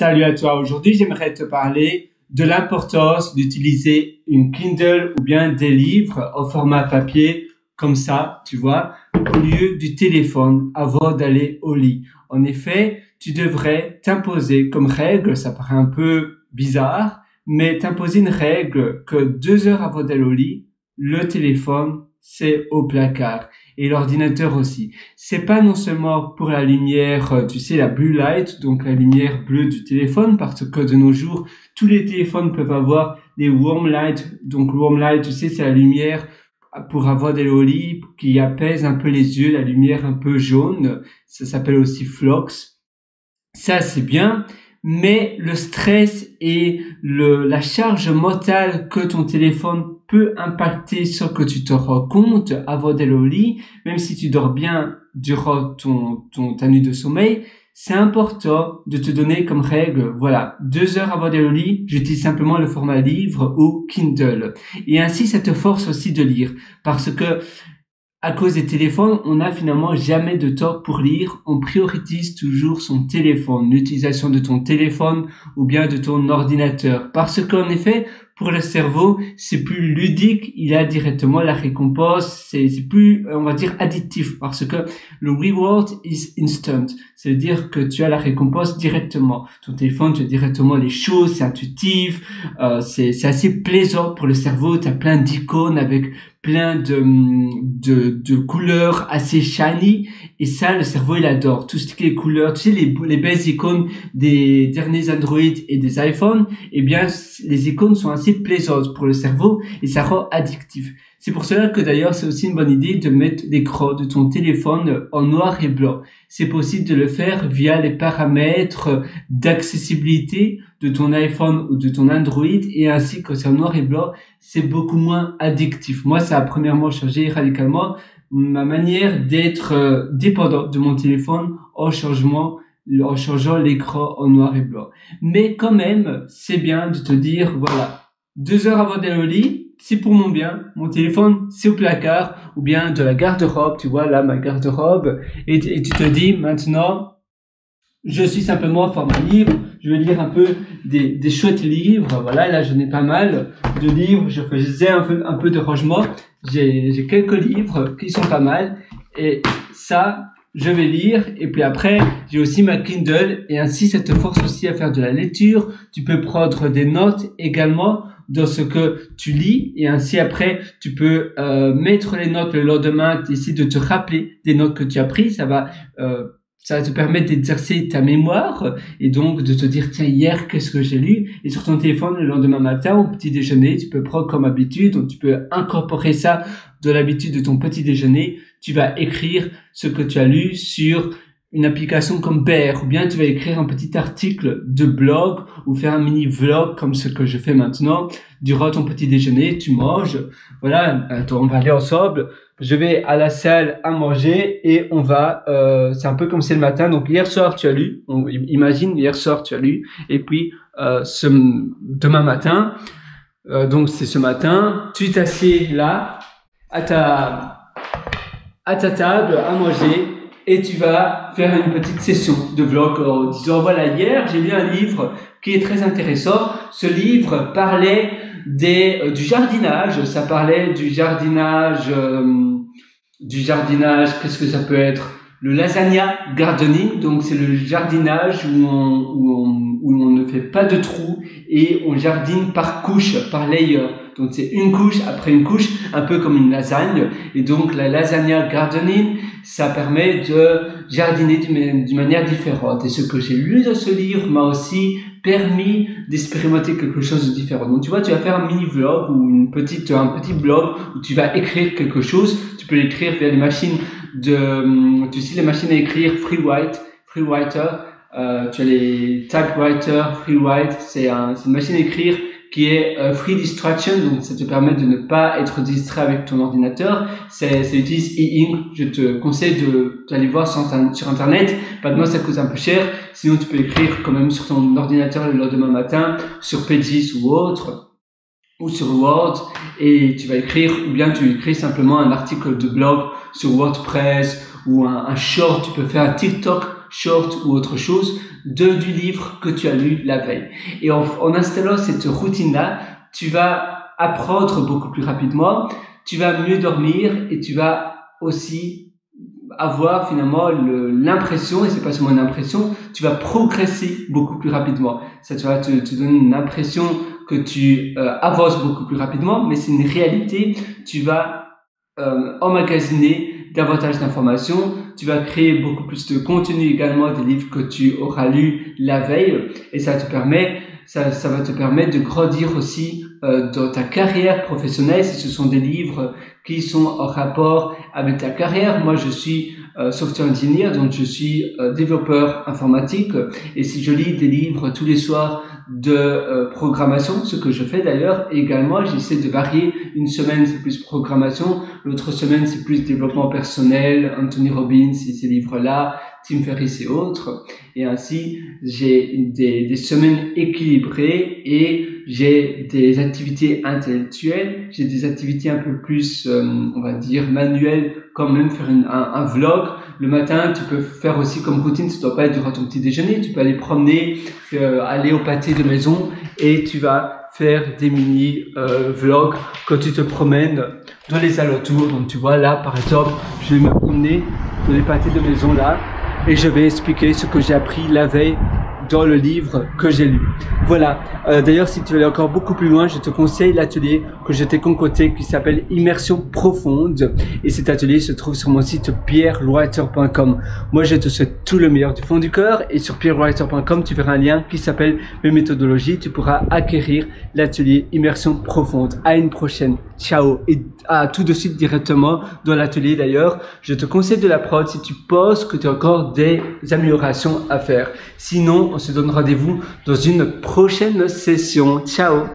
Salut à toi. Aujourd'hui, j'aimerais te parler de l'importance d'utiliser une Kindle ou bien des livres au format papier, comme ça, tu vois, au lieu du téléphone avant d'aller au lit. En effet, tu devrais t'imposer comme règle, ça paraît un peu bizarre, mais t'imposer une règle que 2 heures avant d'aller au lit, le téléphone, c'est au placard. Et l'ordinateur aussi. C'est pas non seulement pour la lumière, tu sais, la blue light, donc la lumière bleue du téléphone, parce que de nos jours, tous les téléphones peuvent avoir des warm light. Donc warm light, tu sais, c'est la lumière pour avoir des lolis qui apaise un peu les yeux, la lumière un peu jaune. Ça s'appelle aussi Flox. Ça, c'est bien. Mais le stress et la charge mentale que ton téléphone peut impacter sans que tu te rends compte avant d'aller au lit, même si tu dors bien durant ta nuit de sommeil, c'est important de te donner comme règle, voilà, 2 heures avant d'aller au lit, j'utilise simplement le format livre ou Kindle. Et ainsi, ça te force aussi de lire. Parce que à cause des téléphones, on n'a finalement jamais de temps pour lire. On priorise toujours son téléphone, l'utilisation de ton téléphone ou bien de ton ordinateur. Parce qu'en effet, pour le cerveau, c'est plus ludique. Il a directement la récompense. C'est plus, on va dire, addictif. Parce que le reward is instant. C'est-à-dire que tu as la récompense directement. Ton téléphone, tu as directement les choses, c'est intuitif. C'est assez plaisant pour le cerveau. Tu as plein d'icônes avec plein de couleurs assez shiny, et ça, le cerveau, il adore. Tout ce qui est couleurs, tu sais, les belles icônes des derniers Android et des iPhones, eh bien, les icônes sont assez plaisantes pour le cerveau et ça rend addictif. C'est pour cela que d'ailleurs, c'est aussi une bonne idée de mettre l'écran de ton téléphone en noir et blanc. C'est possible de le faire via les paramètres d'accessibilité de ton iPhone ou de ton Android, et ainsi que c'est en noir et blanc, c'est beaucoup moins addictif. Moi, ça a premièrement changé radicalement ma manière d'être dépendant de mon téléphone en changeant l'écran en noir et blanc. Mais quand même, c'est bien de te dire, voilà, 2 heures avant d'aller au lit, c'est pour mon bien. Mon téléphone, c'est au placard, ou bien de la garde-robe, tu vois, là, ma garde-robe, et tu te dis, maintenant, je suis simplement en format livre, je vais lire un peu des chouettes livres. Voilà, là j'en ai pas mal de livres, je faisais un peu de rangement. J'ai quelques livres qui sont pas mal, et ça, je vais lire. Et puis après, j'ai aussi ma Kindle, et ainsi ça te force aussi à faire de la lecture. Tu peux prendre des notes également dans ce que tu lis, et ainsi après tu peux mettre les notes le lendemain, essayer de te rappeler des notes que tu as prises. Ça va te permettre d'exercer ta mémoire et donc de te dire, tiens, hier, qu'est-ce que j'ai lu? Et sur ton téléphone, le lendemain matin, au petit déjeuner, tu peux prendre comme habitude, donc tu peux incorporer ça de l'habitude de ton petit déjeuner. Tu vas écrire ce que tu as lu sur une application comme Bear, ou bien tu vas écrire un petit article de blog ou faire un mini vlog comme ce que je fais maintenant. Durant ton petit déjeuner, tu manges. Voilà, on va aller ensemble. Je vais à la salle à manger et on va, c'est un peu comme c'est le matin. Donc hier soir tu as lu, imagine hier soir tu as lu, et puis demain matin, donc c'est ce matin, tu t'assieds là à ta table à manger et tu vas faire une petite session de vlog en disant, voilà, hier j'ai lu un livre qui est très intéressant. Ce livre parlait du jardinage, ça parlait du jardinage, qu'est-ce que ça peut être? Le lasagna gardening, donc c'est le jardinage où on ne fait pas de trous et on jardine par couche, par layer. Donc c'est une couche après une couche, un peu comme une lasagne. Et donc la lasagna gardening, ça permet de jardiner d'une manière différente. Et ce que j'ai lu dans ce livre m'a aussi permis d'expérimenter quelque chose de différent. Donc tu vois, tu vas faire un mini vlog ou un petit blog où tu vas écrire quelque chose. Tu peux l'écrire via les machines tu sais, les machines à écrire Freewriter. Tu as les typewriter, Freewrite. C'est une machine à écrire qui est free distraction, donc ça te permet de ne pas être distrait avec ton ordinateur. Ça utilise e-ink. Je te conseille d'aller voir sur internet. Maintenant, ça coûte un peu cher. Sinon, tu peux écrire quand même sur ton ordinateur le lendemain matin, sur Pages ou autre, ou sur Word, et tu vas écrire, ou bien tu écris simplement un article de blog sur WordPress, ou un short. Tu peux faire un TikTok short ou autre chose du livre que tu as lu la veille. Et en installant cette routine-là, tu vas apprendre beaucoup plus rapidement, tu vas mieux dormir et tu vas aussi avoir finalement l'impression, et c'est pas seulement une impression, tu vas progresser beaucoup plus rapidement. Ça tu vas te donner une impression que tu avances beaucoup plus rapidement, mais c'est une réalité. Tu vas emmagasiner davantage d'informations, tu vas créer beaucoup plus de contenu également des livres que tu auras lus la veille, et ça va te permettre de grandir aussi dans ta carrière professionnelle si ce sont des livres qui sont en rapport avec ta carrière. Moi, je suis software engineer, donc je suis développeur informatique, et si je lis des livres tous les soirs de programmation, ce que je fais d'ailleurs, et également j'essaie de varier. Une semaine c'est plus programmation, l'autre semaine c'est plus développement personnel, Anthony Robbins et ces livres-là, Tim Ferriss et autres, et ainsi j'ai des semaines équilibrées et j'ai des activités intellectuelles, j'ai des activités un peu plus on va dire manuelles, comme même faire un vlog. Le matin, tu peux faire aussi comme routine, ça doit pas être durant ton petit déjeuner, tu peux aller promener, aller au pâté de maison et tu vas faire des mini vlogs quand tu te promènes dans les alentours. Donc tu vois là par exemple, je vais me promener dans les pâtés de maison là et je vais expliquer ce que j'ai appris la veille dans le livre que j'ai lu. Voilà. D'ailleurs, si tu veux aller encore beaucoup plus loin, je te conseille l'atelier que je t'ai concocté qui s'appelle Immersion Profonde. Et cet atelier se trouve sur mon site pierrewriter.com. Moi, je te souhaite tout le meilleur du fond du cœur. Et sur pierrewriter.com, tu verras un lien qui s'appelle Mes méthodologies. Tu pourras acquérir l'atelier Immersion Profonde. À une prochaine. Ciao. Et à tout de suite directement dans l'atelier d'ailleurs. Je te conseille de la prod si tu penses que tu as encore des améliorations à faire. Sinon, on se donne rendez-vous dans une prochaine session. Ciao!